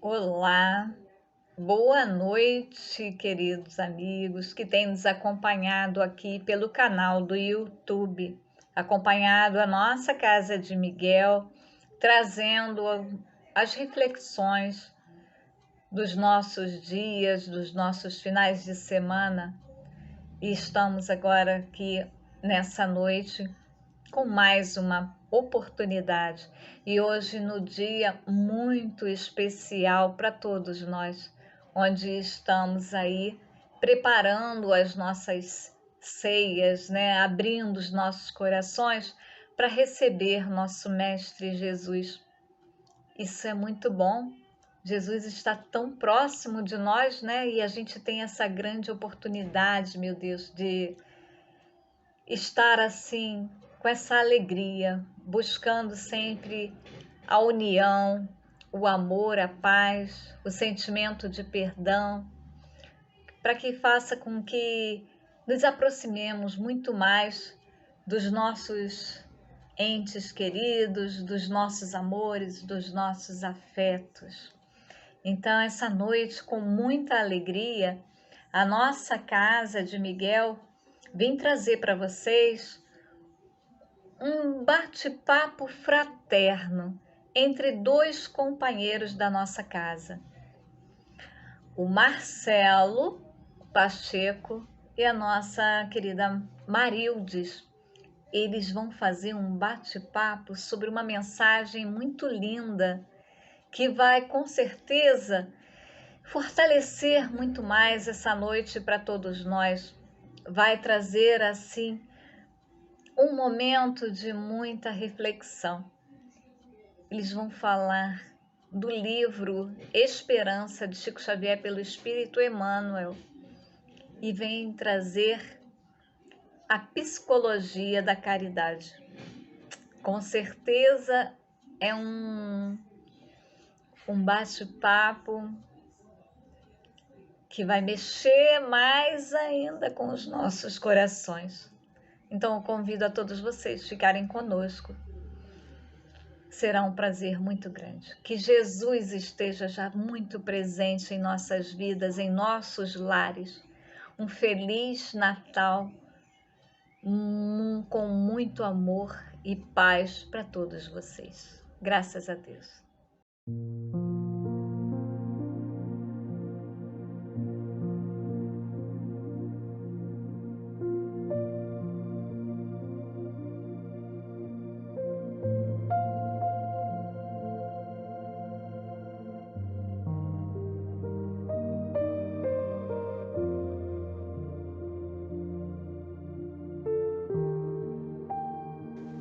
Olá, boa noite, queridos amigos que têm nos acompanhado aqui pelo canal do YouTube, acompanhado a nossa Casa de Miguel, trazendo as reflexões dos nossos dias, dos nossos finais de semana. E estamos agora aqui nessa noite com mais uma oportunidade e hoje no dia muito especial para todos nós, onde estamos aí preparando as nossas ceias, né? Abrindo os nossos corações para receber nosso Mestre Jesus. Isso é muito bom. Jesus está tão próximo de nós, né? E a gente tem essa grande oportunidade, meu Deus, de estar assim, com essa alegria, buscando sempre a união, o amor, a paz, o sentimento de perdão, para que faça com que nos aproximemos muito mais dos nossos entes queridos, dos nossos amores, dos nossos afetos. Então, essa noite, com muita alegria, a nossa Casa de Miguel vem trazer para vocês um bate-papo fraterno entre dois companheiros da nossa casa, o Marcelo Pacheco e a nossa querida Marildes. Eles vão fazer um bate-papo sobre uma mensagem muito linda que vai, com certeza, fortalecer muito mais essa noite para todos nós. Vai trazer, assim, um momento de muita reflexão. Eles vão falar do livro Esperança, de Chico Xavier, pelo Espírito Emmanuel, e vem trazer a psicologia da caridade. Com certeza é um bate-papo que vai mexer mais ainda com os nossos corações. Então, eu convido a todos vocês a ficarem conosco. Será um prazer muito grande. Que Jesus esteja já muito presente em nossas vidas, em nossos lares. Um feliz Natal, com muito amor e paz para todos vocês. Graças a Deus.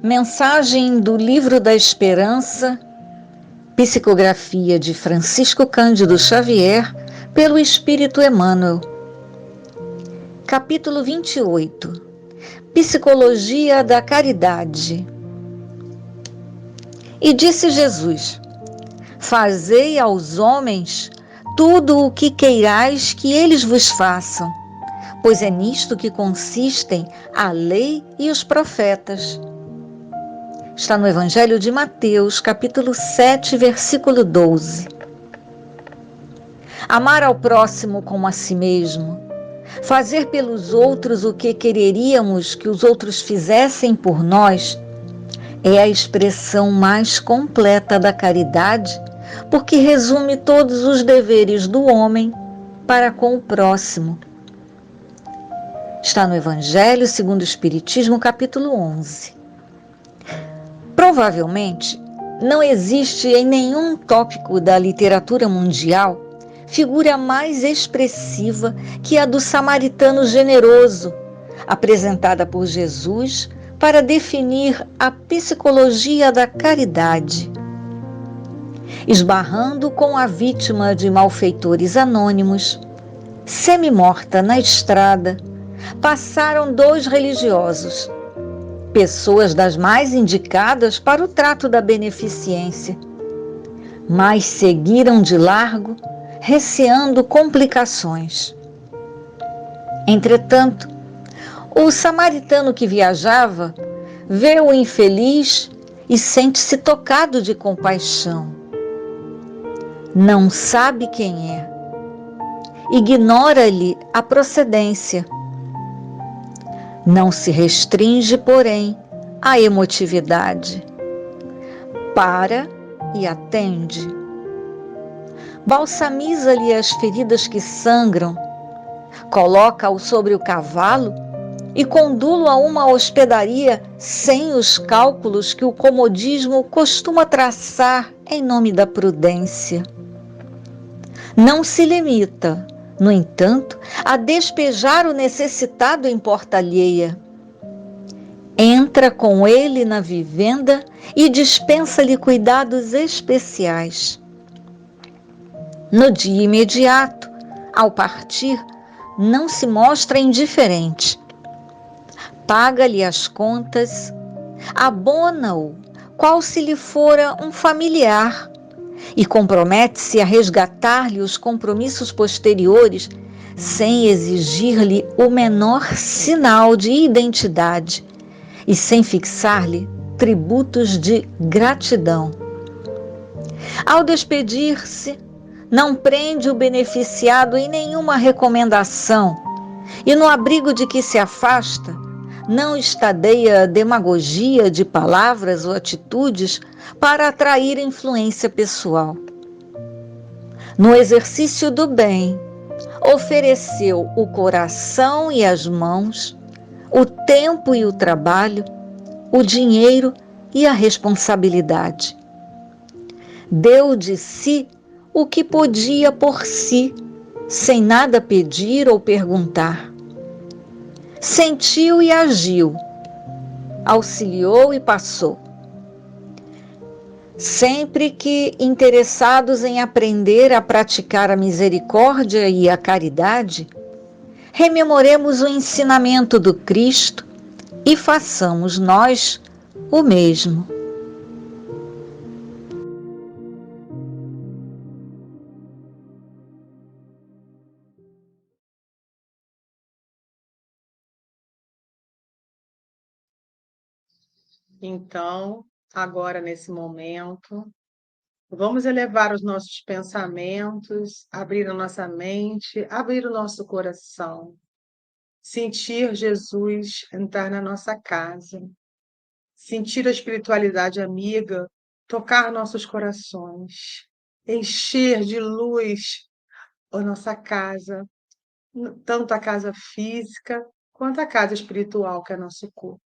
Mensagem do Livro da Esperança, psicografia de Francisco Cândido Xavier, pelo Espírito Emmanuel. Capítulo 28. Psicologia da Caridade. E disse Jesus: Fazei aos homens tudo o que queirais que eles vos façam, pois é nisto que consistem a lei e os profetas. Está no Evangelho de Mateus, capítulo 7, versículo 12. Amar ao próximo como a si mesmo, fazer pelos outros o que quereríamos que os outros fizessem por nós, é a expressão mais completa da caridade, porque resume todos os deveres do homem para com o próximo. Está no Evangelho segundo o Espiritismo, capítulo 11. Provavelmente, não existe em nenhum tópico da literatura mundial figura mais expressiva que a do samaritano generoso, apresentada por Jesus para definir a psicologia da caridade. Esbarrando com a vítima de malfeitores anônimos, semi-morta na estrada, passaram dois religiosos, pessoas das mais indicadas para o trato da beneficência, mas seguiram de largo, receando complicações. Entretanto, o samaritano que viajava vê o infeliz e sente-se tocado de compaixão. não sabe quem é, ignora-lhe a procedência. Não se restringe, porém, à emotividade. Para e atende. Balsamiza-lhe as feridas que sangram, coloca-o sobre o cavalo e condulo a uma hospedaria sem os cálculos que o comodismo costuma traçar em nome da prudência. Não se limita, no entanto, a despejar o necessitado em porta alheia. Entra com ele na vivenda e dispensa-lhe cuidados especiais. No dia imediato, ao partir, não se mostra indiferente. Paga-lhe as contas, abona-o, qual se lhe fora um familiar, e compromete-se a resgatar-lhe os compromissos posteriores sem exigir-lhe o menor sinal de identidade e sem fixar-lhe tributos de gratidão. Ao despedir-se, não prende o beneficiado em nenhuma recomendação e, no abrigo de que se afasta, não estadeia demagogia de palavras ou atitudes para atrair influência pessoal. No exercício do bem, ofereceu o coração e as mãos, o tempo e o trabalho, o dinheiro e a responsabilidade. Deu de si o que podia por si, sem nada pedir ou perguntar. Sentiu e agiu, auxiliou e passou. Sempre que interessados em aprender a praticar a misericórdia e a caridade, rememoremos o ensinamento do Cristo e façamos nós o mesmo. Então, agora nesse momento, vamos elevar os nossos pensamentos, abrir a nossa mente, abrir o nosso coração, sentir Jesus entrar na nossa casa, sentir a espiritualidade amiga tocar nossos corações, encher de luz a nossa casa, tanto a casa física quanto a casa espiritual, que é nosso corpo.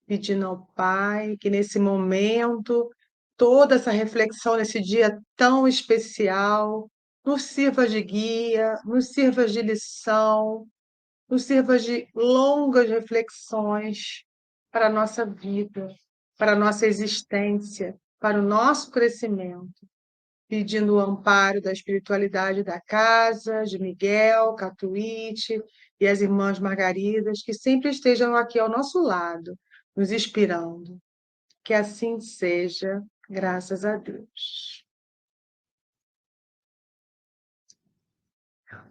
Pedindo ao Pai que nesse momento, toda essa reflexão nesse dia tão especial, nos sirva de guia, nos sirva de lição, nos sirva de longas reflexões para a nossa vida, para a nossa existência, para o nosso crescimento, pedindo o amparo da espiritualidade da casa, de Miguel, Catuíte e as irmãs Margaridas, que sempre estejam aqui ao nosso lado, nos inspirando. Que assim seja, graças a Deus.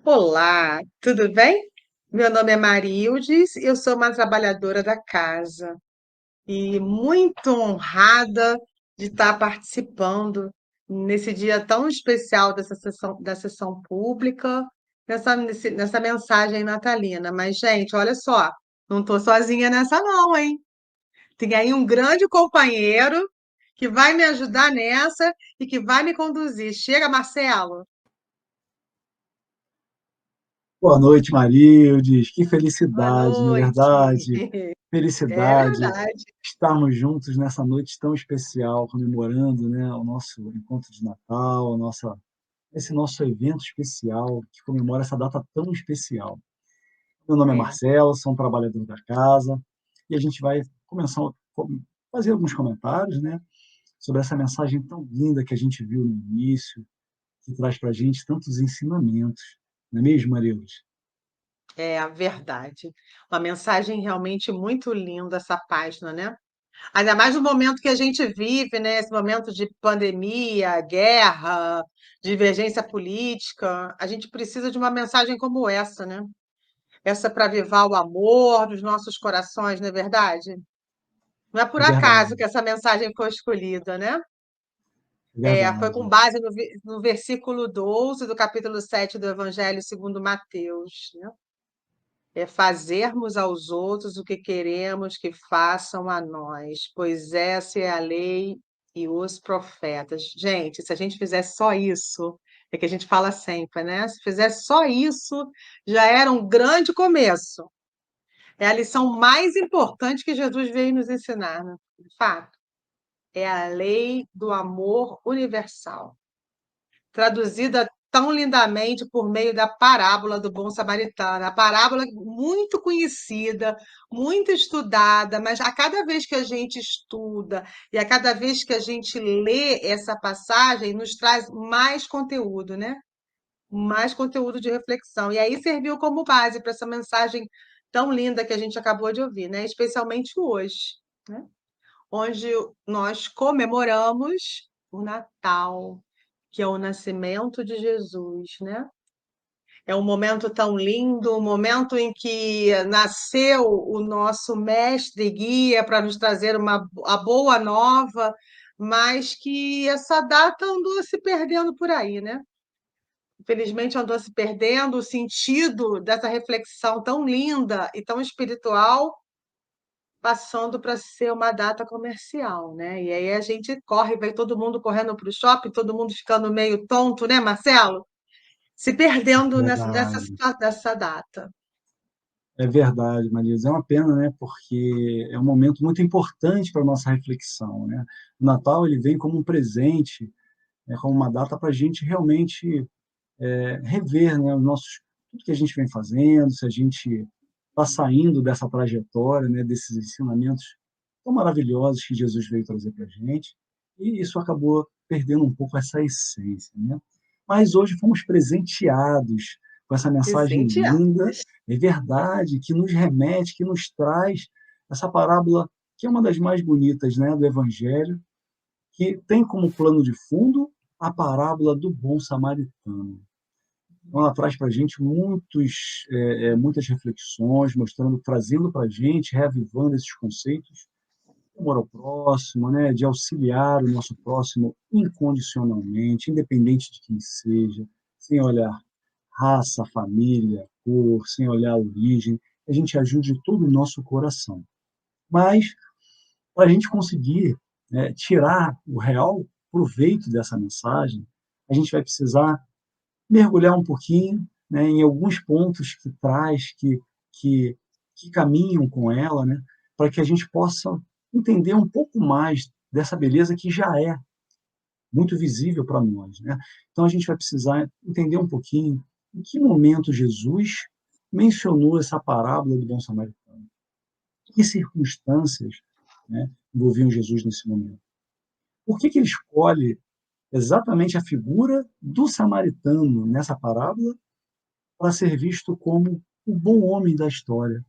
Olá, tudo bem? Meu nome é Marildes, eu sou uma trabalhadora da casa e muito honrada de estar participando nesse dia tão especial da sessão pública, nessa mensagem natalina. Mas, gente, olha só, não estou sozinha nessa não, hein? Tem aí um grande companheiro que vai me ajudar nessa e que vai me conduzir. Chega, Marcelo. Boa noite, Marildes. Que Boa felicidade, não é noite. verdade? É Felicidade verdade. estarmos juntos nessa noite tão especial, comemorando, né, o nosso encontro de Natal, esse nosso evento especial que comemora essa data tão especial. Meu nome é É. Marcelo, sou um trabalhador da casa e a gente vai começar a fazer alguns comentários, né, sobre essa mensagem tão linda que a gente viu no início, que traz para a gente tantos ensinamentos, não é mesmo, Marildes? É a verdade. Uma mensagem realmente muito linda essa página, né? Ainda mais no momento que a gente vive, né? Esse momento de pandemia, guerra, divergência política. A gente precisa de uma mensagem como essa, né? Essa para avivar o amor nos nossos corações, não é verdade? Não é por É verdade. acaso que essa mensagem foi escolhida, né? Foi com Verdade. base no versículo 12 do capítulo 7 do Evangelho segundo Mateus, né? É fazermos aos outros o que queremos que façam a nós, pois essa é a lei e os profetas. Gente, se a gente fizesse só isso, é que a gente fala sempre, né? Se fizesse só isso, já era um grande começo. É a lição mais importante que Jesus veio nos ensinar, né? De fato, é a lei do amor universal, traduzida tão lindamente por meio da parábola do bom samaritano. A parábola muito conhecida, muito estudada, mas a cada vez que a gente estuda e a cada vez que a gente lê essa passagem, nos traz mais conteúdo, né? Mais conteúdo de reflexão. E aí serviu como base para essa mensagem tão linda que a gente acabou de ouvir, né? Especialmente hoje, né? Onde nós comemoramos o Natal, que é o nascimento de Jesus, né? É um momento tão lindo, um momento em que nasceu o nosso mestre e guia para nos trazer a boa nova, mas que essa data andou se perdendo por aí, né? Infelizmente andou se perdendo o sentido dessa reflexão tão linda e tão espiritual, passando para ser uma data comercial, né? E aí a gente corre, vai todo mundo correndo para o shopping, todo mundo ficando meio tonto, né, Marcelo? Se perdendo Verdade. nessa data. É verdade, Marisa. É uma pena, né? Porque é um momento muito importante para a nossa reflexão, né? O Natal ele vem como um presente, né? Como uma data para a gente realmente rever, né? Os nossos, tudo que a gente vem fazendo, se a gente está saindo dessa trajetória, né? Desses ensinamentos tão maravilhosos que Jesus veio trazer para a gente. E isso acabou perdendo um pouco essa essência, né? Mas hoje fomos presenteados com essa mensagem linda, Presenteadas. é verdade, que nos remete, que nos traz essa parábola, que é uma das mais bonitas, né, do Evangelho, que tem como plano de fundo a parábola do bom samaritano. Então, ela traz para a gente muitas reflexões, mostrando, trazendo para a gente, reavivando esses conceitos de amor ao próximo, né, de auxiliar o nosso próximo incondicionalmente, independente de quem seja, sem olhar raça, família, cor, sem olhar a origem, a gente ajude todo o nosso coração. Mas, para a gente conseguir tirar o real proveito dessa mensagem, a gente vai precisar mergulhar um pouquinho, né, em alguns pontos que traz, que, que caminham com ela, né, para que a gente possa entender um pouco mais dessa beleza que já é muito visível para nós, né? Então a gente vai precisar entender um pouquinho em que momento Jesus mencionou essa parábola do bom samaritano. Que circunstâncias, né, envolviam Jesus nesse momento? Por que ele escolhe exatamente a figura do samaritano nessa parábola para ser visto como o bom homem da história,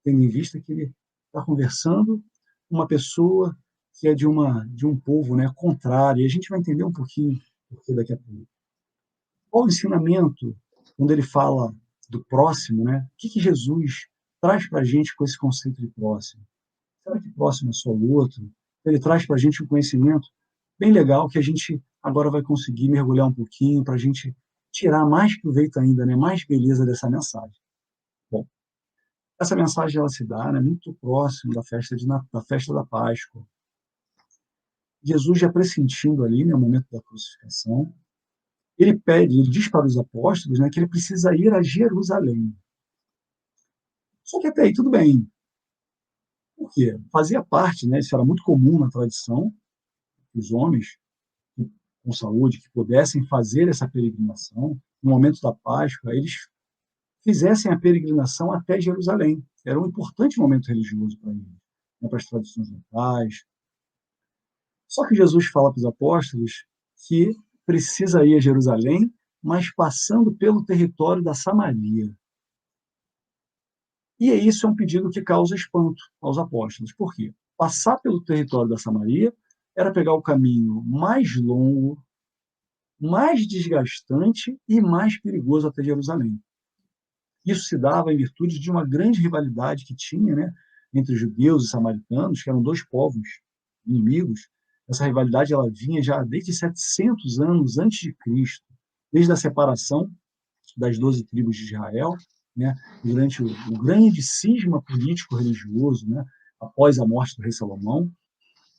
tendo em vista que ele está conversando com uma pessoa que é de um povo, né, contrário. E a gente vai entender um pouquinho porque daqui a pouco. Qual o ensinamento quando ele fala do próximo, né? O que Jesus traz para a gente com esse conceito de próximo? Será que próximo é só o outro? Ele traz para a gente um conhecimento bem legal que a gente agora vai conseguir mergulhar um pouquinho para a gente tirar mais proveito ainda, né? Mais beleza dessa mensagem. Bom, essa mensagem ela se dá, né, muito próximo da festa da Páscoa. Jesus já pressentindo ali, né, o momento da crucificação, ele diz para os apóstolos, né, que ele precisa ir a Jerusalém. Só que até aí tudo bem. Por quê? Fazia parte, né, isso era muito comum na tradição, os homens com saúde que pudessem fazer essa peregrinação, no momento da Páscoa, eles fizessem a peregrinação até Jerusalém. Era um importante momento religioso para eles, né, para as tradições locais. Só que Jesus fala para os apóstolos que precisa ir a Jerusalém, mas passando pelo território da Samaria. E isso é um pedido que causa espanto aos apóstolos. Por quê? Passar pelo território da Samaria era pegar o caminho mais longo, mais desgastante e mais perigoso até Jerusalém. Isso se dava em virtude de uma grande rivalidade que tinha, né, entre os judeus e samaritanos, que eram dois povos inimigos. Essa rivalidade ela vinha já desde 700 anos antes de Cristo, desde a separação das 12 tribos de Israel, né, durante o grande cisma político-religioso, né, após a morte do rei Salomão,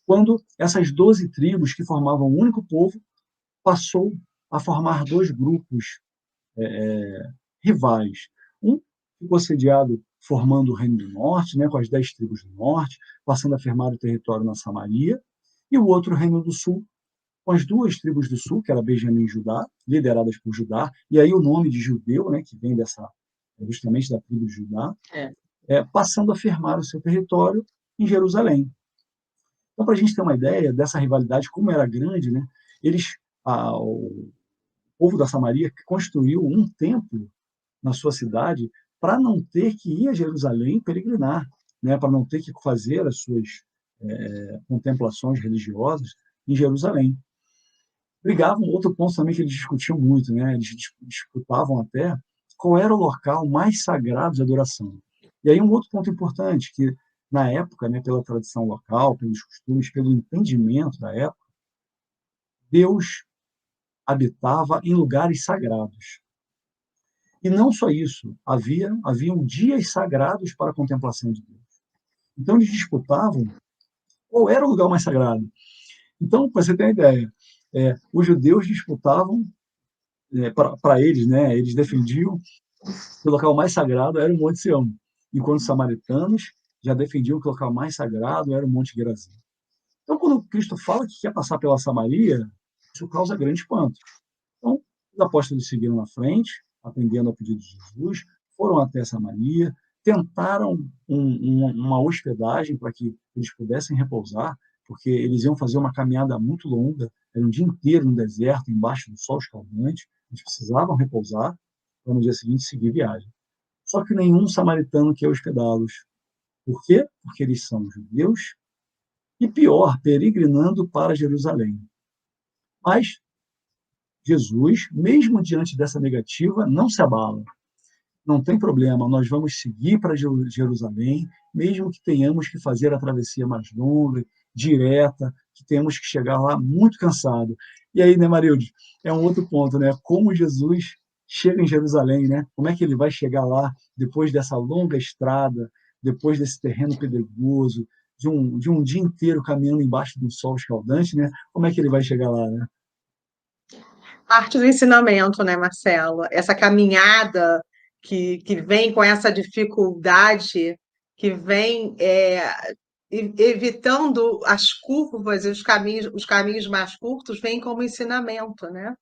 quando essas 12 tribos que formavam um único povo passou a formar dois grupos rivais. Um ficou sediado formando o Reino do Norte, né, com as 10 tribos do Norte, passando a firmar o território na Samaria, e o outro Reino do Sul, com as duas tribos do Sul, que era Benjamim e Judá, lideradas por Judá, e aí o nome de judeu, né, que vem justamente da tribo de Judá, passando a firmar o seu território em Jerusalém. Então, para a gente ter uma ideia dessa rivalidade, como era grande, né, o povo da Samaria construiu um templo na sua cidade para não ter que ir a Jerusalém peregrinar, né, para não ter que fazer as suas contemplações religiosas em Jerusalém. Brigavam, outro ponto também que eles discutiam muito, né, eles disputavam até qual era o local mais sagrado de adoração. E aí um outro ponto importante, que na época, né, pela tradição local, pelos costumes, pelo entendimento da época, Deus habitava em lugares sagrados. E não só isso, haviam dias sagrados para a contemplação de Deus. Então eles disputavam qual era o lugar mais sagrado. Então, para você ter uma ideia, os judeus disputavam, para eles, né, eles defendiam que o local mais sagrado era o Monte Sião, enquanto os samaritanos já defendiam que o local mais sagrado era o Monte Gerazim. Então, quando Cristo fala que quer passar pela Samaria, isso causa grande espanto. Então, os apóstolos seguiram na frente, atendendo ao pedido de Jesus, foram até Samaria, tentaram uma hospedagem para que eles pudessem repousar, porque eles iam fazer uma caminhada muito longa, era um dia inteiro no deserto, embaixo do sol escaldante, eles precisavam repousar para no dia seguinte seguir viagem. Só que nenhum samaritano quer hospedá-los. Por quê? Porque eles são judeus e, pior, peregrinando para Jerusalém. Mas Jesus, mesmo diante dessa negativa, não se abala. Não tem problema, nós vamos seguir para Jerusalém, mesmo que tenhamos que fazer a travessia mais longa, direta, que tenhamos que chegar lá muito cansado. E aí, né, Marilde, é um outro ponto, né? Como Jesus chega em Jerusalém, né? Como é que ele vai chegar lá depois dessa longa estrada, depois desse terreno pedregoso, de um dia inteiro caminhando embaixo do sol escaldante, né? Como é que ele vai chegar lá, né? Parte do ensinamento, né, Marcelo? Essa caminhada que vem com essa dificuldade, que vem evitando as curvas e os caminhos mais curtos, vem como ensinamento, né?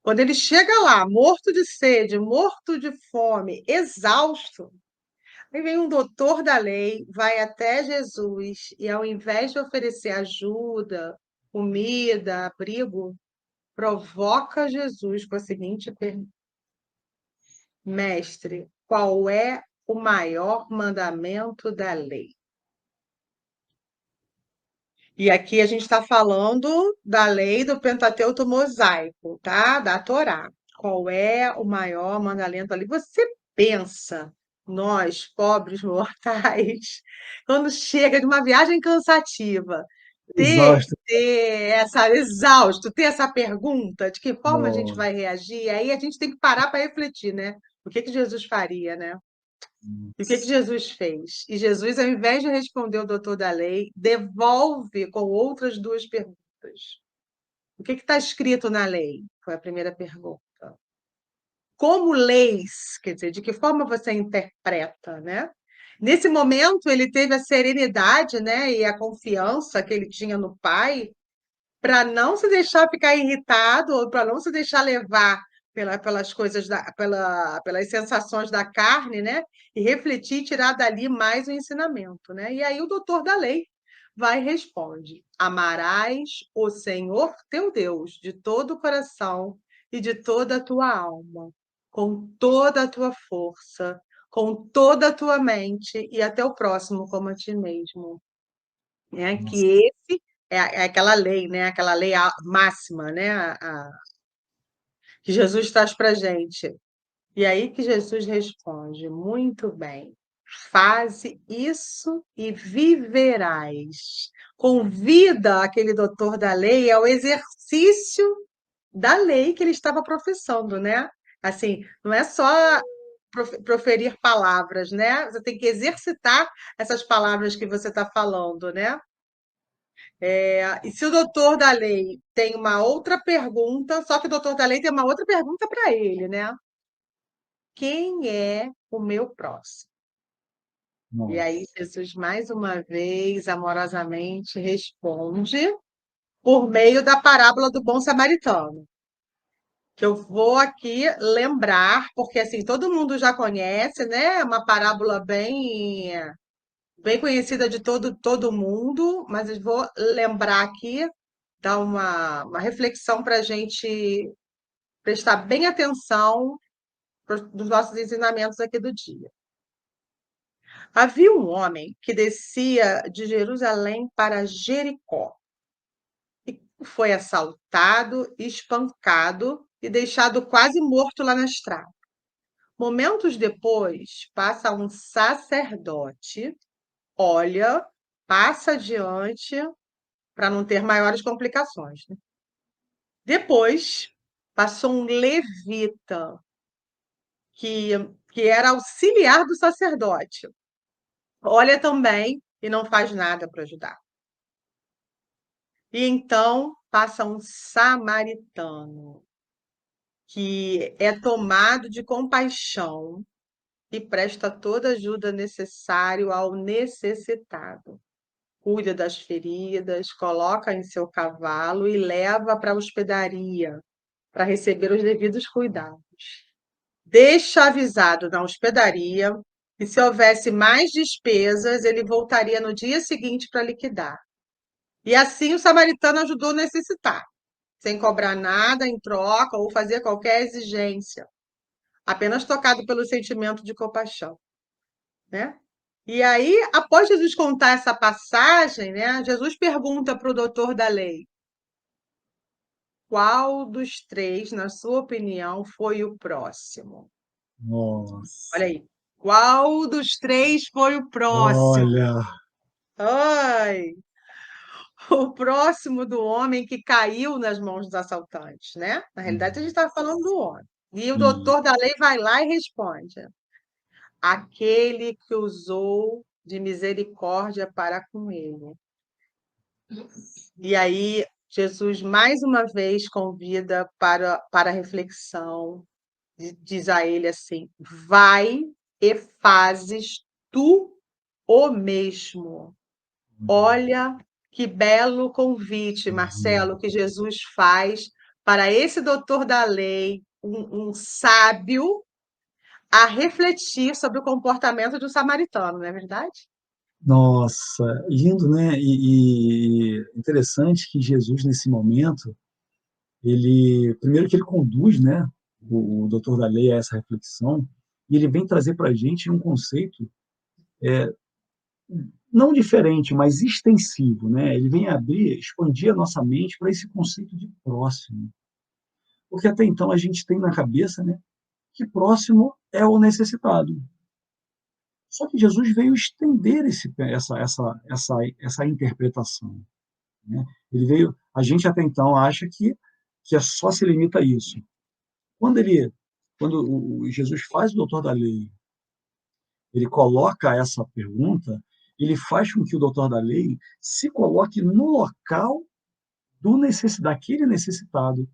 Quando ele chega lá, morto de sede, morto de fome, exausto, aí vem um doutor da lei, vai até Jesus e, ao invés de oferecer ajuda, comida, abrigo, provoca Jesus com a seguinte pergunta: Mestre, qual é o maior mandamento da lei? E aqui a gente está falando da lei do Pentateuco Mosaico, tá? Da Torá. Qual é o maior mandamento da lei? Você pensa, nós, pobres mortais, quando chega de uma viagem cansativa, Exausto. ter essa pergunta, de que forma a gente Nossa. vai reagir, aí a gente tem que parar para refletir, né? O que Jesus faria, né? E o que Jesus fez? E Jesus, ao invés de responder o doutor da lei, devolve com outras duas perguntas. O que está escrito na lei? Foi a primeira pergunta. Como leis, quer dizer, de que forma você interpreta, né? Nesse momento, ele teve a serenidade, né, e a confiança que ele tinha no Pai para não se deixar ficar irritado ou para não se deixar levar pelas coisas pelas sensações da carne, né? E refletir e tirar dali mais o ensinamento, né? E aí o doutor da lei vai e responde: amarás o Senhor teu Deus de todo o coração e de toda a tua alma, com toda a tua força, com toda a tua mente e até o próximo como a ti mesmo. Né? Nossa. Que esse é aquela lei, né? Aquela lei máxima, né? Que Jesus traz para a gente. E aí que Jesus responde: muito bem. Faze isso e viverás. Convida aquele doutor da lei ao exercício da lei que ele estava professando, né? Assim, não é só proferir palavras, né? Você tem que exercitar essas palavras que você está falando, né? E se o doutor da lei tem uma outra pergunta, só que o doutor da lei tem uma outra pergunta para ele, né? Quem é o meu próximo? E Nossa. aí Jesus, mais uma vez, amorosamente responde por meio da parábola do bom samaritano, que eu vou aqui lembrar, porque assim, todo mundo já conhece, né? É uma parábola bem conhecida de todo mundo, mas eu vou lembrar aqui, dar uma reflexão para a gente prestar bem atenção dos nossos ensinamentos aqui do dia. Havia um homem que descia de Jerusalém para Jericó e foi assaltado, espancado e deixado quase morto lá na estrada. Momentos depois, passa um sacerdote, olha, passa adiante para não ter maiores complicações, né? Depois, passou um levita, que, que era auxiliar do sacerdote. Olha também e não faz nada para ajudar. E então passa um samaritano, que é tomado de compaixão e presta toda a ajuda necessária ao necessitado. Cuida das feridas, coloca em seu cavalo e leva para a hospedaria para receber os devidos cuidados. Deixa avisado na hospedaria que se houvesse mais despesas, ele voltaria no dia seguinte para liquidar. E assim o samaritano ajudou o necessitado, sem cobrar nada em troca ou fazer qualquer exigência, apenas tocado pelo sentimento de compaixão, né? E aí, após Jesus contar essa passagem, né, Jesus pergunta para o doutor da lei: qual dos três, na sua opinião, foi o próximo? Olha Nossa. aí. Qual dos três foi o próximo? Olha. Ai, o próximo do homem que caiu nas mãos dos assaltantes, né? Na realidade, a gente estava falando do homem. E o Sim. doutor da lei vai lá e responde: aquele que usou de misericórdia para com ele. E aí, Jesus mais uma vez convida para a reflexão, diz a ele assim: vai e fazes tu o mesmo. Olha que belo convite, Marcelo, que Jesus faz para esse doutor da lei, um sábio, a refletir sobre o comportamento de um samaritano, não é verdade? Nossa, lindo, né? E interessante que Jesus, nesse momento, ele, primeiro que ele conduz, né, o doutor da lei a essa reflexão, e ele vem trazer para a gente um conceito não diferente, mas extensivo, né? Ele vem abrir, expandir a nossa mente para esse conceito de próximo. Porque até então a gente tem na cabeça, né, que próximo é o necessitado. Só que Jesus veio estender essa interpretação, né? Ele veio, a gente até então acha que só se limita a isso. Quando ele, quando o Jesus faz o doutor da lei, ele coloca essa pergunta, ele faz com que o doutor da lei se coloque no local daquele necessitado A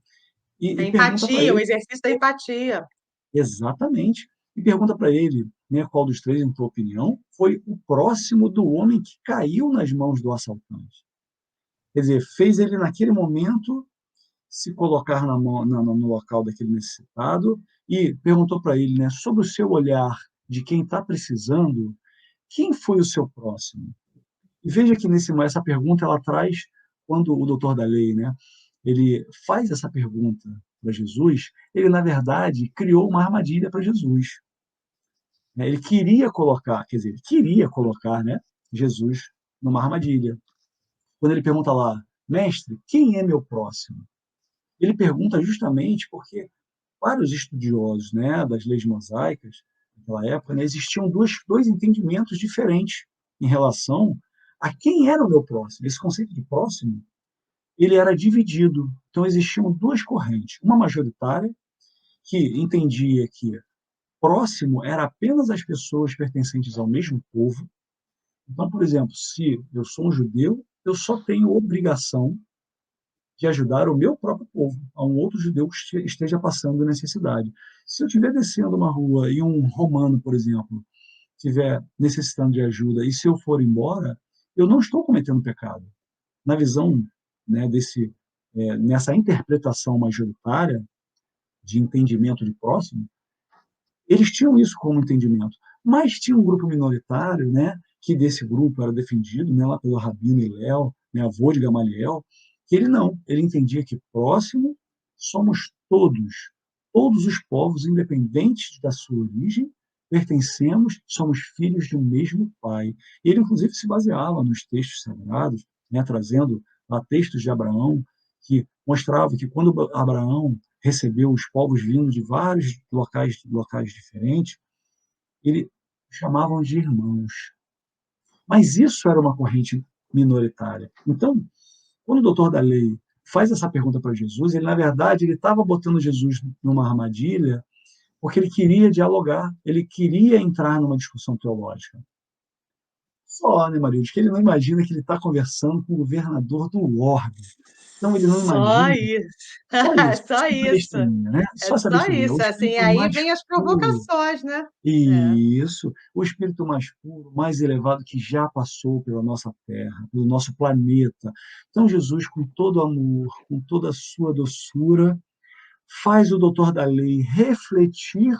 e pergunta para empatia, o ele exercício da empatia. exatamente e pergunta para ele, né, qual dos três, em tua opinião, foi o próximo do homem que caiu nas mãos do assaltante. Quer dizer, fez ele naquele momento se colocar no local daquele necessitado e perguntou para ele, né, sobre o seu olhar de quem está precisando, quem foi o seu próximo? E veja que essa pergunta ela traz, quando o doutor da lei, né, ele faz essa pergunta para Jesus, ele, na verdade, criou uma armadilha para Jesus. Né? Ele queria colocar, quer dizer, ele queria colocar, né, Jesus numa armadilha. Quando ele pergunta lá, mestre, quem é meu próximo? Ele pergunta justamente porque vários estudiosos, né, das leis mosaicas, naquela época, né, existiam dois entendimentos diferentes em relação a quem era o meu próximo. Esse conceito de próximo, ele era dividido. Então, existiam duas correntes. Uma majoritária, que entendia que próximo era apenas as pessoas pertencentes ao mesmo povo. Então, por exemplo, se eu sou um judeu, eu só tenho obrigação de ajudar o meu próprio povo, a um outro judeu que esteja passando necessidade. Se eu estiver descendo uma rua e um romano, por exemplo, estiver necessitando de ajuda, e se eu for embora, eu não estou cometendo pecado. Na visão, né, nessa interpretação majoritária de entendimento de próximo, eles tinham isso como entendimento. Mas tinha um grupo minoritário, né, que desse grupo era defendido, né, lá pelo Rabino Hillel, né, avô de Gamaliel, que ele não, ele entendia que próximo somos todos os povos, independentes da sua origem, pertencemos, somos filhos de um mesmo Pai. Ele, inclusive, se baseava nos textos sagrados, né, trazendo lá textos de Abraão, que mostrava que quando Abraão recebeu os povos vindo de vários locais diferentes, eles chamavam de irmãos. Mas isso era uma corrente minoritária. Então, quando o doutor da lei faz essa pergunta para Jesus, ele, na verdade, ele estava botando Jesus numa armadilha porque ele queria dialogar, ele queria entrar numa discussão teológica. Só, né, Maria, que ele não imagina que ele está conversando com o governador do orbe. Então, ele não Só imagina. isso. Só isso, Só só essa isso. besteirinha, né? É Só essa só besteirinha. O isso. Assim, espírito aí mais vem as puro. provocações, né? É. Isso, o espírito mais puro, mais elevado que já passou pela nossa terra, pelo nosso planeta. Então, Jesus, com todo amor, com toda a sua doçura, faz o doutor da lei refletir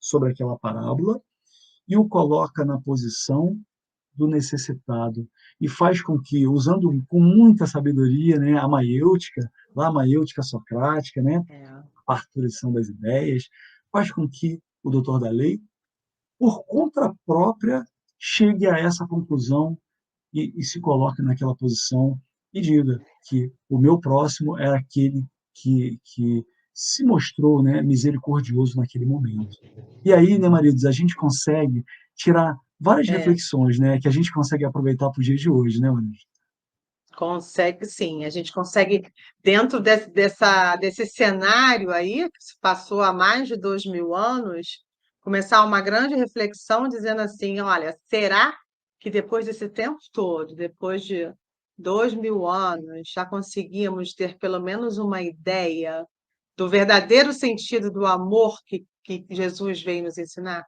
sobre aquela parábola e o coloca na posição do necessitado e faz com que, usando com muita sabedoria, né, a maiêutica, lá a maiêutica socrática, né, É. a parturição das ideias, faz com que o doutor da lei, por conta própria, chegue a essa conclusão e se coloque naquela posição e diga que o meu próximo era aquele que se mostrou, né, misericordioso naquele momento. E aí, né, maridos, a gente consegue tirar várias É. reflexões, né, que a gente consegue aproveitar para o dia de hoje, né, maridos? Consegue sim, a gente consegue, dentro desse cenário aí, que se passou há mais de 2000 anos, começar uma grande reflexão dizendo assim: olha, será que depois desse tempo todo, depois de 2000 anos, já conseguimos ter pelo menos uma ideia do verdadeiro sentido do amor que Jesus veio nos ensinar?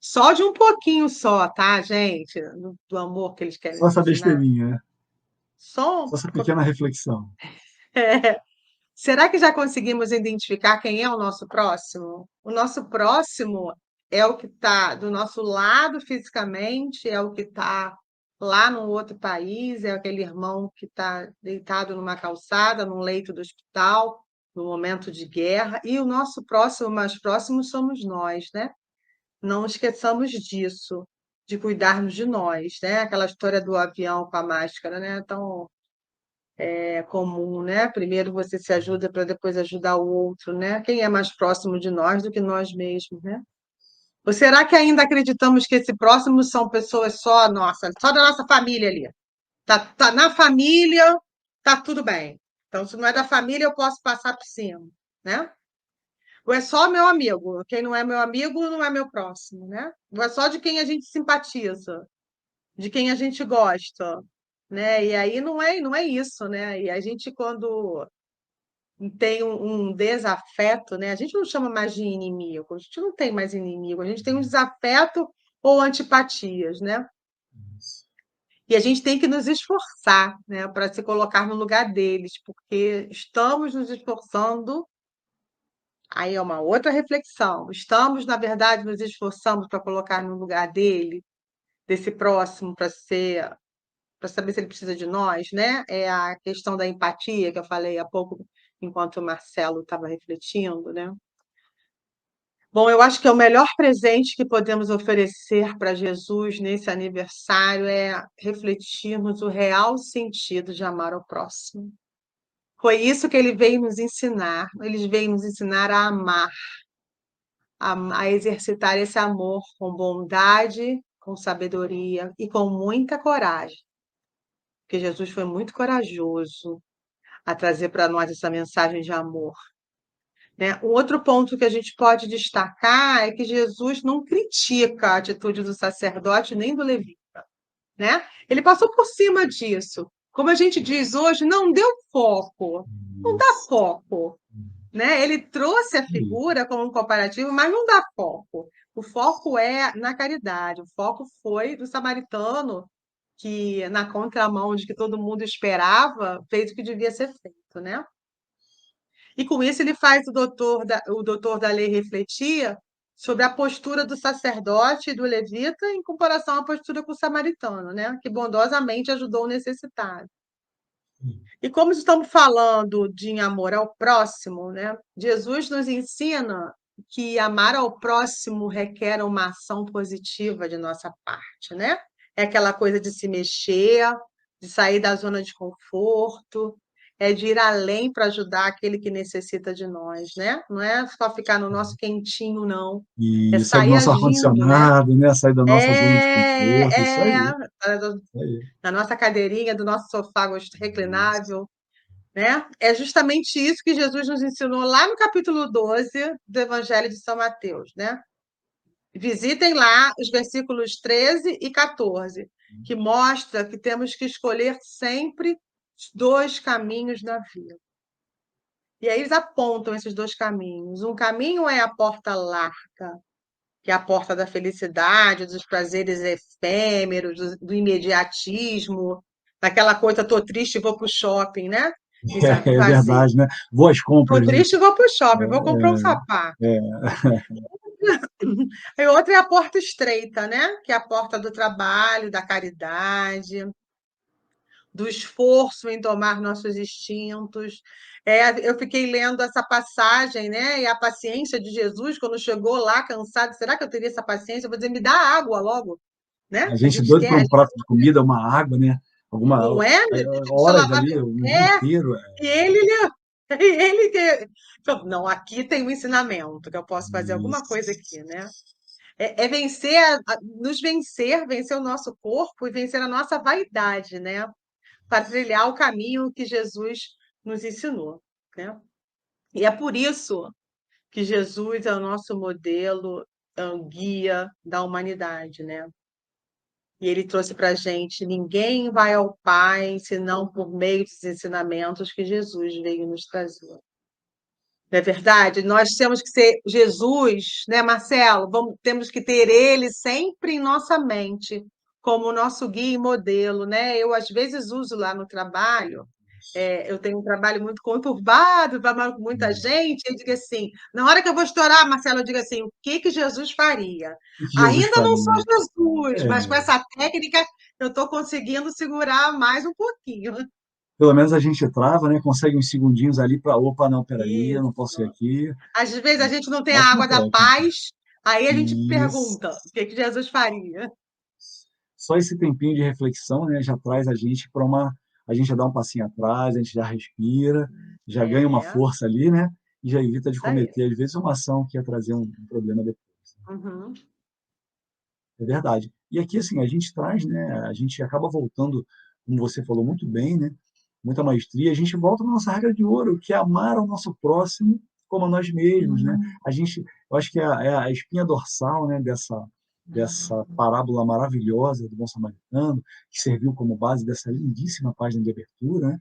Só de um pouquinho só, tá, gente? Do amor que eles querem Só nos essa ensinar. besteirinha, né? Só Só essa pequena reflexão. É. Será que já conseguimos identificar quem é o nosso próximo? O nosso próximo é o que está do nosso lado fisicamente, é o que está lá no outro país, é aquele irmão que está deitado numa calçada, num leito do hospital, no momento de guerra, e o nosso próximo, mais próximo, somos nós, né? Não esqueçamos disso, de cuidarmos de nós, né? Aquela história do avião com a máscara, né? Então, comum, né? Primeiro você se ajuda para depois ajudar o outro, né? Quem é mais próximo de nós do que nós mesmos, né? Ou será que ainda acreditamos que esse próximo são pessoas só nossa, só da nossa família ali? Tá na família, tá tudo bem. Então, se não é da família, eu posso passar por cima, né? Ou é só meu amigo? Quem não é meu amigo não é meu próximo, né? Ou é só de quem a gente simpatiza, de quem a gente gosta, né? E aí não é isso, né? E a gente, quando tem um desafeto, né? A gente não chama mais de inimigo, a gente não tem mais inimigo, a gente tem um desafeto ou antipatias, né? E a gente tem que nos esforçar, né, para se colocar no lugar deles, porque estamos nos esforçando. Aí é uma outra reflexão. Estamos, na verdade, nos esforçamos para colocar no lugar dele, desse próximo, para saber se ele precisa de nós, né? É a questão da empatia que eu falei há pouco, enquanto o Marcelo estava refletindo, né? Bom, eu acho que é o melhor presente que podemos oferecer para Jesus nesse aniversário é refletirmos o real sentido de amar ao próximo. Foi isso que ele veio nos ensinar. Ele veio nos ensinar a amar. a exercitar esse amor com bondade, com sabedoria e com muita coragem, porque Jesus foi muito corajoso a trazer para nós essa mensagem de amor, né. Um outro ponto que a gente pode destacar é que Jesus não critica a atitude do sacerdote nem do levita, né. Ele passou por cima disso. Como a gente diz hoje, não deu foco, não dá Isso. foco, né. Ele trouxe a Isso. figura como um comparativo, mas não dá foco. O foco é na caridade, o foco foi do samaritano que, na contramão de que todo mundo esperava, fez o que devia ser feito, né. E com isso ele faz o doutor da lei refletir sobre a postura do sacerdote e do levita em comparação à postura com o samaritano, né, que bondosamente ajudou o necessitado. E como estamos falando de amor ao próximo, né, Jesus nos ensina que amar ao próximo requer uma ação positiva de nossa parte, né. É aquela coisa de se mexer, de sair da zona de conforto, é de ir além para ajudar aquele que necessita de nós, né. Não é só ficar no nosso quentinho não, é E sai do sair nosso agindo, né. ar-condicionado, né, sair da nossa zona de conforto, isso É, aí, é, isso aí. da nossa cadeirinha, do nosso sofá Isso. reclinável, né. É justamente isso que Jesus nos ensinou lá no capítulo 12 do Evangelho de São Mateus, né. Visitem lá os versículos 13 e 14, que mostra que temos que escolher sempre os 2 caminhos na vida. E aí eles apontam esses 2 caminhos. Um caminho é a porta larga, que é a porta da felicidade, dos prazeres efêmeros, do imediatismo, daquela coisa: "Tô triste, vou para o shopping", né, e É satisfazer. verdade, né. Vou às "Tô compras, né. triste, vou para o shopping, vou comprar um sapato". É, é. E outra é a porta estreita, né, que é a porta do trabalho, da caridade, do esforço em domar nossos instintos. Eu fiquei lendo essa passagem, né, e a paciência de Jesus quando chegou lá cansado, será que eu teria essa paciência? Eu vou dizer: "Me dá água logo", né, A a gente gente doido quer, por a um gente prato de comida, uma água, né, alguma não é? Deixa eu horas lavar ali, meu um dia pé, inteiro, e ele que então, não, aqui tem um ensinamento que eu posso fazer alguma coisa isso. aqui, né. É vencer nos vencer o nosso corpo e vencer a nossa vaidade, né, para trilhar o caminho que Jesus nos ensinou, né. E é por isso que Jesus é o nosso modelo, é o guia da humanidade, né. E ele trouxe para a gente: ninguém vai ao Pai senão por meio dos ensinamentos que Jesus veio nos trazer. Não é verdade? Nós temos que ser Jesus, né, Marcelo? Temos que ter ele sempre em nossa mente, como nosso guia e modelo, né? Eu, às vezes, uso lá no trabalho, eu tenho um trabalho muito conturbado, trabalho com muita gente, eu digo assim, na hora que eu vou estourar, Marcelo, eu digo assim: o que que Jesus faria? O que Jesus Ainda não sou faria? Jesus, mas com É, essa técnica eu estou conseguindo segurar mais um pouquinho. pelo menos a gente trava, né, consegue uns segundinhos ali para "Opa, não, espera aí, eu não posso ir Isso. aqui", Às vezes a gente não tem a ótima água da técnica. paz, aí a gente Isso. pergunta: "O que que Jesus faria?". Só esse tempinho de reflexão, né, já traz a gente para uma a gente já dá um passinho atrás, a gente já respira, já ganha uma É, força ali, né, e já evita de isso aí. cometer, às vezes, uma ação que ia trazer um problema depois. Uhum. É verdade. E aqui, assim, a gente traz, né, a gente acaba voltando, como você falou muito bem, né, muita maestria, a gente volta na nossa regra de ouro, que é amar ao nosso próximo como a nós mesmos, né. A gente eu acho que é a espinha dorsal, né, dessa parábola maravilhosa do bom samaritano, que serviu como base dessa lindíssima página de abertura, né,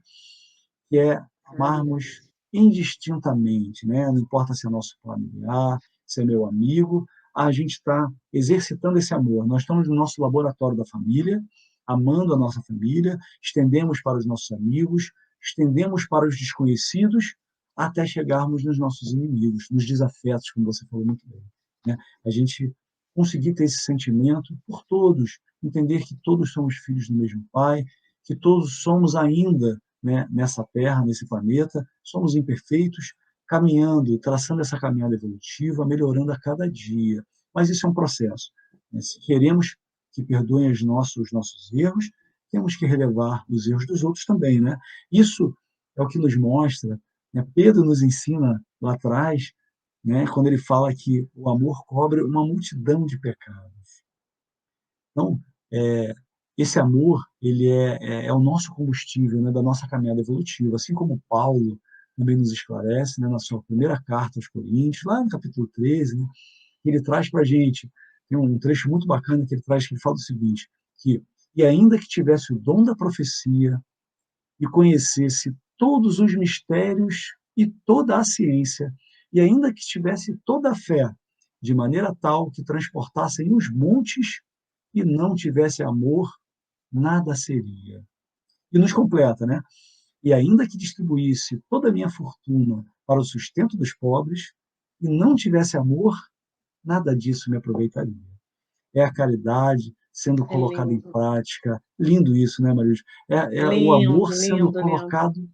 que é Maravilhoso. amarmos indistintamente, né? Não importa se é nosso familiar, se é meu amigo, a gente está exercitando esse amor. Nós estamos no nosso laboratório da família, amando a nossa família, estendemos para os nossos amigos, estendemos para os desconhecidos, até chegarmos nos nossos inimigos, nos desafetos, como você falou muito bem, né? A gente conseguir ter esse sentimento por todos, entender que todos somos filhos do mesmo Pai, que todos somos ainda, né, nessa terra, nesse planeta, somos imperfeitos, caminhando, traçando essa caminhada evolutiva, melhorando a cada dia. Mas isso é um processo, né? Se queremos que perdoem os nossos erros, temos que relevar os erros dos outros também, né? Isso é o que nos mostra, né? Pedro nos ensina lá atrás né, quando ele fala que o amor cobre uma multidão de pecados. Então, é, esse amor, ele é o nosso combustível, né, da nossa caminhada evolutiva, assim como Paulo também nos esclarece, né, na sua primeira carta aos Coríntios, lá no capítulo 13, né, ele traz para a gente, tem um trecho muito bacana que ele traz, que ele fala o seguinte, que, e ainda que tivesse o dom da profecia e conhecesse todos os mistérios e toda a ciência, e ainda que tivesse toda a fé, de maneira tal que transportassem os montes e não tivesse amor, nada seria. E nos completa, né? E ainda que distribuísse toda a minha fortuna para o sustento dos pobres e não tivesse amor, nada disso me aproveitaria. É a caridade sendo É colocada em lindo, prática. Lindo isso, né, Maria? É o amor lindo, sendo lindo, lindo. colocado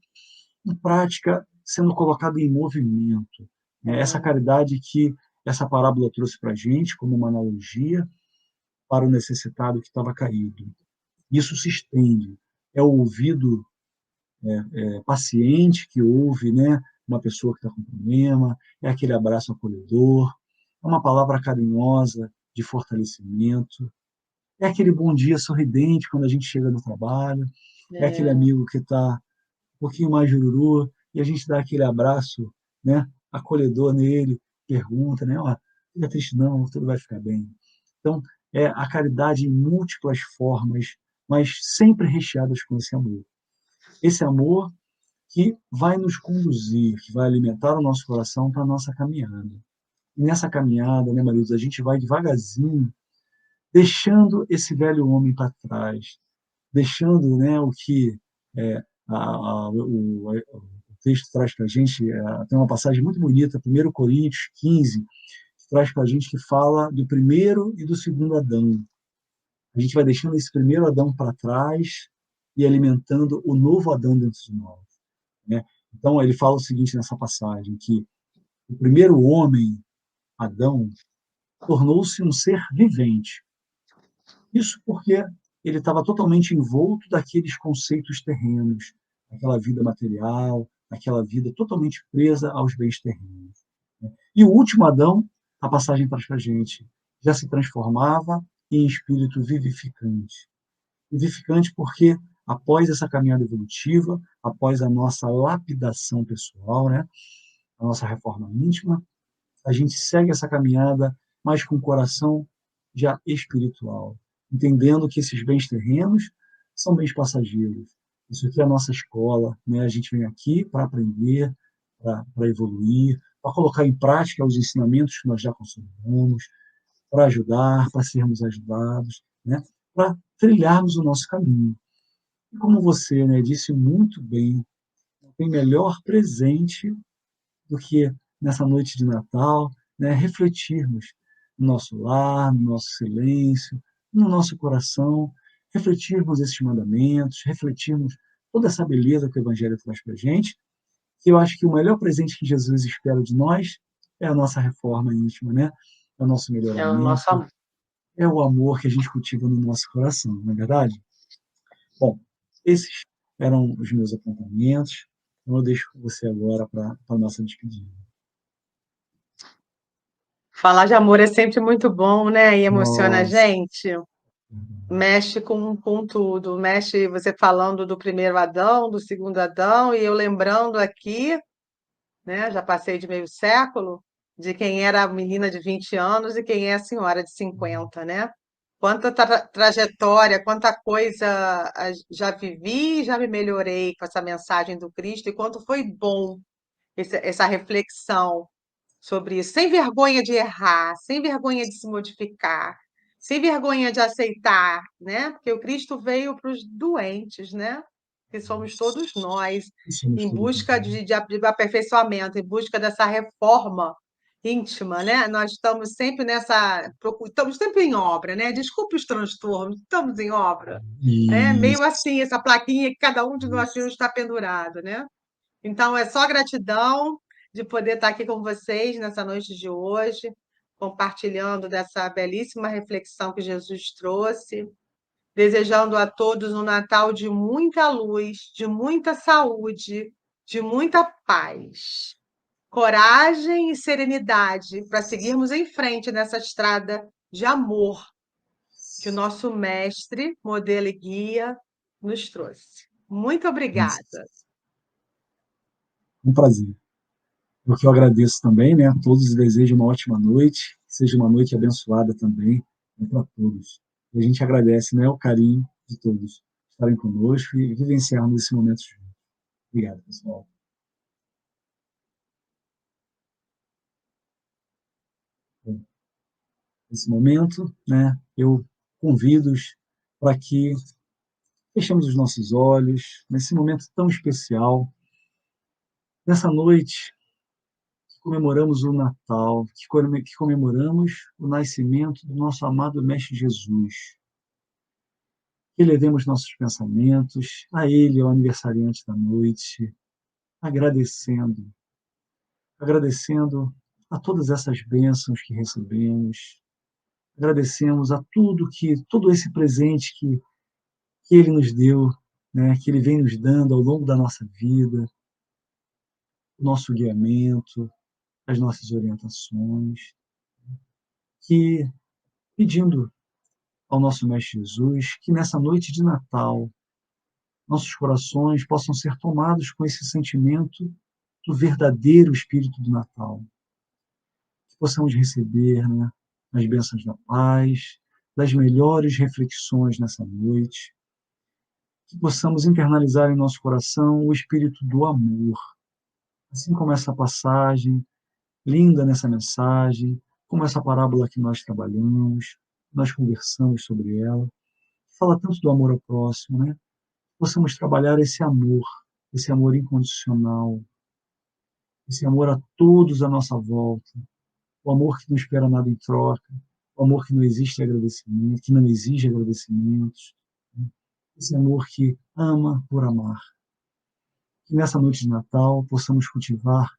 em prática, sendo colocado em movimento. É essa É, caridade que essa parábola trouxe para a gente como uma analogia para o necessitado que estava caído. Isso se estende. É o ouvido paciente que ouve, né, uma pessoa que está com problema, é aquele abraço acolhedor, é uma palavra carinhosa de fortalecimento, é aquele bom dia sorridente quando a gente chega no trabalho, é aquele é, amigo que está um pouquinho mais jururu e a gente dá aquele abraço, né, acolhedor nele, pergunta, né, ó, fica triste não, tudo vai ficar bem. Então, é a caridade em múltiplas formas, mas sempre recheadas com esse amor. Esse amor que vai nos conduzir, que vai alimentar o nosso coração para a nossa caminhada. E nessa caminhada, né, Mariluz, a gente vai devagarzinho, deixando esse velho homem para trás, deixando, né, o que é, o texto traz para a gente, tem uma passagem muito bonita, 1 Coríntios 15, que traz para a gente que fala do primeiro e do segundo Adão. A gente vai deixando esse primeiro Adão para trás e alimentando o novo Adão dentro de nós, né? Então, ele fala o seguinte nessa passagem, que o primeiro homem, Adão, tornou-se um ser vivente. Isso porque ele estava totalmente envolto daqueles conceitos terrenos, aquela vida material, aquela vida totalmente presa aos bens terrenos. E o último Adão, a passagem traz para a gente, já se transformava em espírito vivificante. Vivificante porque, após essa caminhada evolutiva, após a nossa lapidação pessoal, né, a nossa reforma íntima, a gente segue essa caminhada, mas com o coração já espiritual, entendendo que esses bens terrenos são bens passageiros. Isso aqui é a nossa escola, né? A gente vem aqui para aprender, para evoluir, para colocar em prática os ensinamentos que nós já consolidamos, para ajudar, para sermos ajudados, né? Para trilharmos o nosso caminho. E como você, né, disse muito bem, não tem melhor presente do que nessa noite de Natal, né, refletirmos no nosso lar, no nosso silêncio, no nosso coração, refletirmos esses mandamentos, refletirmos toda essa beleza que o Evangelho traz para a gente, que eu acho que o melhor presente que Jesus espera de nós é a nossa reforma íntima, né? É o nosso é o nosso melhoramento, amor. é o amor que a gente cultiva no nosso coração, não é verdade? Bom, esses eram os meus apontamentos. Então eu deixo com você agora para a nossa despedida. Falar de amor é sempre muito bom, né? E emociona a Nossa. gente. Mexe com tudo. Mexe você falando do primeiro Adão, do segundo Adão, e eu lembrando aqui, né? Já passei de meio século, de quem era a menina de 20 anos e quem é a senhora de 50, né? Quanta trajetória, quanta coisa já vivi, já me melhorei com essa mensagem do Cristo, e quanto foi bom essa reflexão sobre isso, sem vergonha de errar, sem vergonha de se modificar, sem vergonha de aceitar, né? Porque o Cristo veio para os doentes, né? Que somos todos nós, Somos em todos busca nós. de aperfeiçoamento, em busca dessa reforma íntima, né? Nós estamos sempre estamos sempre em obra, né? Desculpe os transtornos, estamos em obra. É meio Isso, assim, essa plaquinha que cada um de nós isso. temos está pendurado, né? Então, é só gratidão de poder estar aqui com vocês nessa noite de hoje, compartilhando dessa belíssima reflexão que Jesus trouxe, desejando a todos um Natal de muita luz, de muita saúde, de muita paz. coragem e serenidade para seguirmos em frente nessa estrada de amor que o nosso mestre, modelo e guia nos trouxe. Muito obrigada. Um prazer. Eu que eu agradeço também, né, a todos e desejo uma ótima noite, que seja uma noite abençoada também, né, para todos. E a gente agradece, né, o carinho de todos estarem conosco e vivenciarmos esse momento juntos. Obrigado, pessoal. Bom, nesse momento, né, eu convido-os para que fechemos os nossos olhos nesse momento tão especial, nessa noite que comemoramos o Natal, que comemoramos o nascimento do nosso amado Mestre Jesus. Que elevemos nossos pensamentos a Ele, ao aniversariante da noite, agradecendo, agradecendo a todas essas bênçãos que recebemos, agradecemos a todo esse presente que Ele nos deu, né, que Ele vem nos dando ao longo da nossa vida, o nosso guiamento, as nossas orientações, que pedindo ao nosso Mestre Jesus que nessa noite de Natal nossos corações possam ser tomados com esse sentimento do verdadeiro espírito do Natal, que possamos receber, né, as bênçãos da paz, das melhores reflexões nessa noite, que possamos internalizar em nosso coração o espírito do amor, assim como essa passagem linda nessa mensagem, como essa parábola que nós trabalhamos, nós conversamos sobre ela, fala tanto do amor ao próximo, né? Possamos trabalhar esse amor incondicional, esse amor a todos à nossa volta, o amor que não espera nada em troca, o amor que não existe agradecimento, que não exige agradecimentos, né? Esse amor que ama por amar. Que nessa noite de Natal possamos cultivar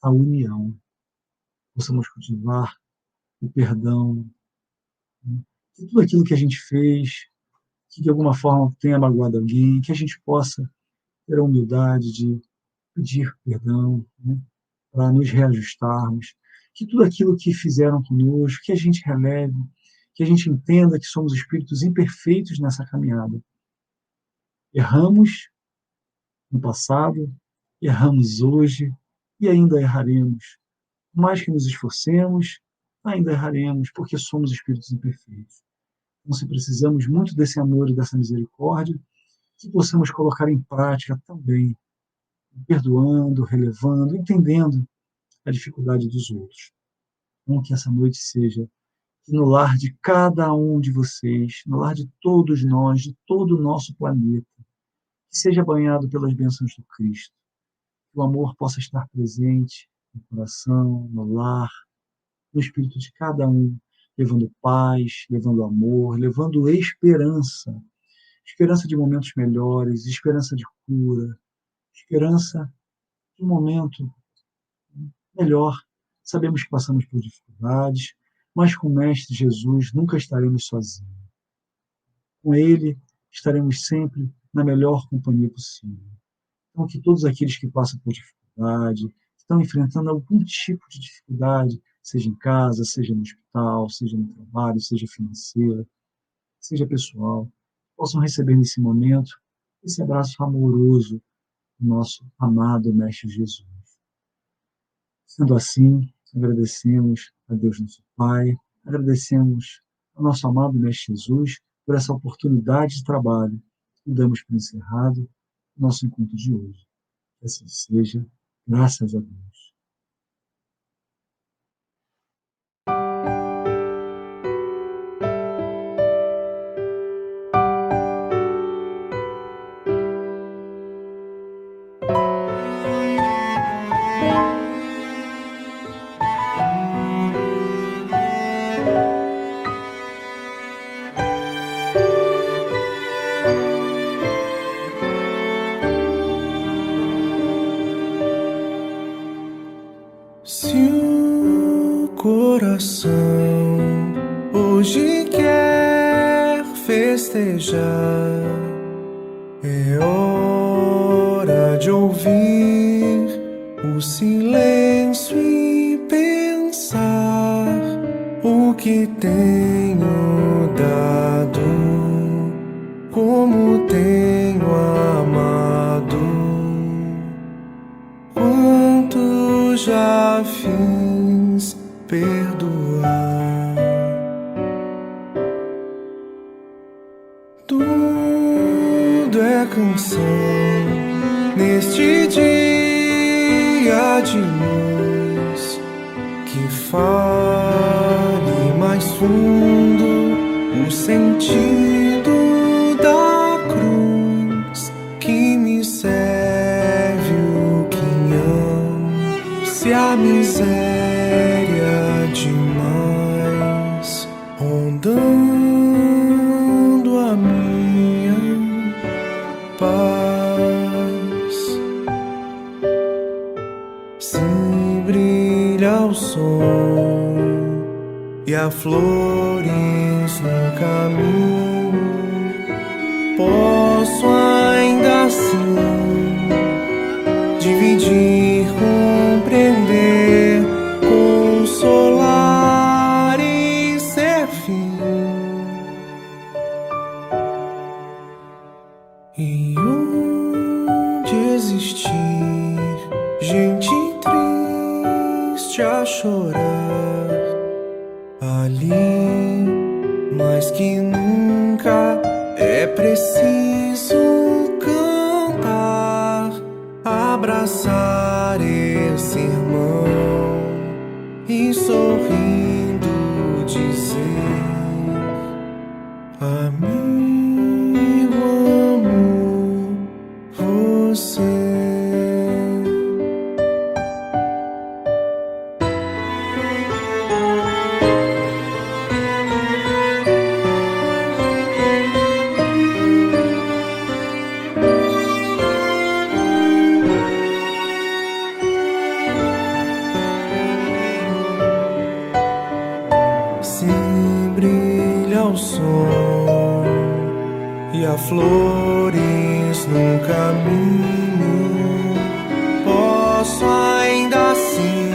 a união, possamos cultivar o perdão, né? Que tudo aquilo que a gente fez, que de alguma forma tenha magoado alguém, que a gente possa ter a humildade de pedir perdão, né? Para nos reajustarmos, que tudo aquilo que fizeram conosco, que a gente releve, que a gente entenda que somos espíritos imperfeitos nessa caminhada. Erramos no passado, erramos hoje e ainda erraremos. Por mais que nos esforcemos, ainda erraremos, porque somos espíritos imperfeitos. Então, se precisamos muito desse amor e dessa misericórdia, que possamos colocar em prática também, perdoando, relevando, entendendo a dificuldade dos outros. Então, que essa noite seja que no lar de cada um de vocês, no lar de todos nós, de todo o nosso planeta, que seja banhado pelas bênçãos do Cristo, que o amor possa estar presente no coração, no lar, no espírito de cada um, levando paz, levando amor, levando esperança, esperança de momentos melhores, esperança de cura, esperança de um momento melhor. Sabemos que passamos por dificuldades, mas com o Mestre Jesus nunca estaremos sozinhos. Com Ele estaremos sempre na melhor companhia possível. Então, que todos aqueles que passam por dificuldade, que estão enfrentando algum tipo de dificuldade, seja em casa, seja no hospital, seja no trabalho, seja financeira, seja pessoal, possam receber nesse momento esse abraço amoroso do nosso amado Mestre Jesus. Sendo assim, agradecemos a Deus nosso Pai, agradecemos ao nosso amado Mestre Jesus por essa oportunidade de trabalho e damos por encerrado o nosso encontro de hoje. Que assim seja, graças a Deus. Se o coração hoje quer festejar, é hora de ouvir o silêncio que tenho dado, como tenho amado, quanto já fiz perdoar. Tudo é canção neste dia de luz, que fale mais fundo o sentido da cruz, que me serve o quinhão, se a miséria demais rondando a minha paz. Se brilha o sol e há flores no caminho, posso ainda assim dividir, compreender, consolar e ser fim. E onde existir gente triste a chorar, ali mais que nunca é preciso cantar, abraçar esse irmão e sorrindo dizer: amigo, amo você. Se brilha o sol e há flores no caminho, posso ainda assim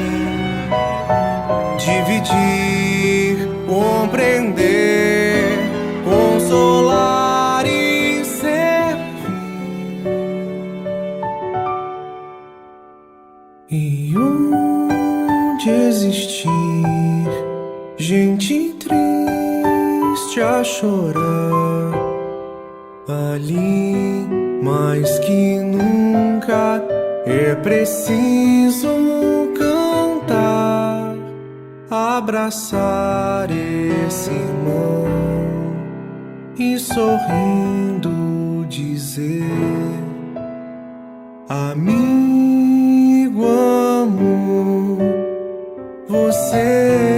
dividir, compreender, consolar e ser fim. E onde existir gente triste a chorar, ali mais que nunca é preciso cantar, abraçar esse irmão e sorrindo dizer: amigo, amo você.